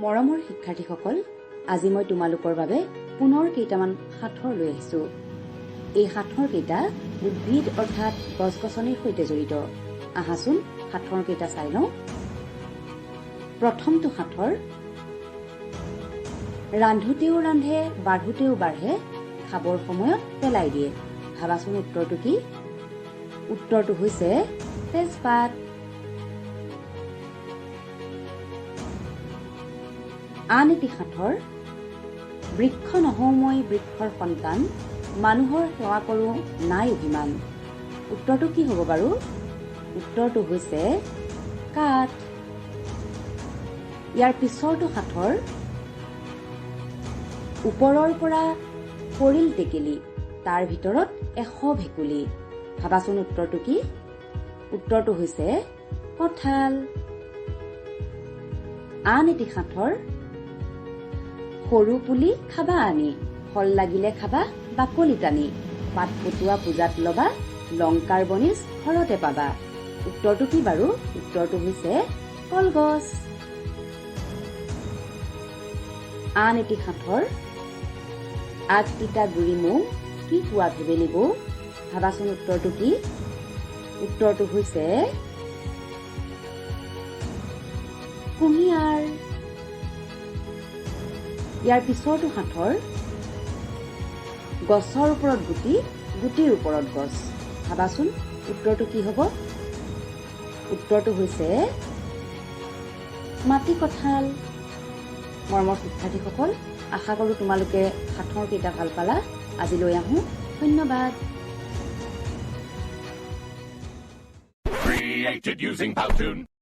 মৰমৰ শিক্ষাৰ্থীসকল, আজি মই তোমালোকৰ বাবে পুনৰ কেইটামান সাঁথৰ লৈ আহিছো। এই সাঁথৰ কেইটা উদ্ভিদ অৰ্থাৎ গছ-গছনিৰ সৈতে জড়িত। আহাচোন সাঁথৰ কেইটা চাই লওঁ। প্ৰথমটো সাঁথৰ, ৰান্ধোতেও ৰান্ধে বাঢ়োতেও বাঢ়ে, খাবৰ সময়ত পেলাই দিয়ে। ভাবাচোন উত্তৰটো কি? উত্তৰটো হৈছে তেজপাত। আন এটি সাঁথৰ, বৃক্ষ নহওঁ মই বৃক্ষৰ সন্তান, মানুহৰ সেৱা কৰোঁ নাই অভিমান। উত্তৰটো কি হ'ব বাৰু? উত্তৰটো হৈছে কাঠ। ইয়াৰ পিছৰটো সাঁথৰ, ওপৰৰ পৰা পৰিল টেকেলি, তাৰ ভিতৰত 100 ভেকুলী। ভাবাচোন উত্তৰটো কি? উত্তৰটো হৈছে কঁঠাল। আন এটি সাঁথৰ, সৰু পুলি খাবা আনি, ফল লাগিলে খাবা বাকলি টানি, পাত পটোৱা পূজাত লবা, লংকাৰ বনিজ ঘৰতে পাবা। উত্তৰটো কি বাৰু? উত্তৰটো হৈছে কলগছ। আন এটি সাঁথৰ, আগ তিতা গুৰি মৌ, কি কোৱা ভেবেলি বৌ। ভাবাচোন উত্তৰটো কি? উত্তৰটো হৈছে কুঁহিয়াৰ। ইয়াৰ পিছৰটো সাঁথৰ, গছৰ ওপৰত গুটি, গুটিৰ ওপৰত গছ। ভাবাচোন উত্তৰটো কি হ'ব? উত্তৰটো হৈছে মাটি কঁঠাল। মৰমৰ শিক্ষাৰ্থীসকল, আশা কৰোঁ তোমালোকে সাঁথৰ কেইটা ভাল পালা। আজিলৈ আহোঁ। ধন্যবাদ। Created using Powtoon.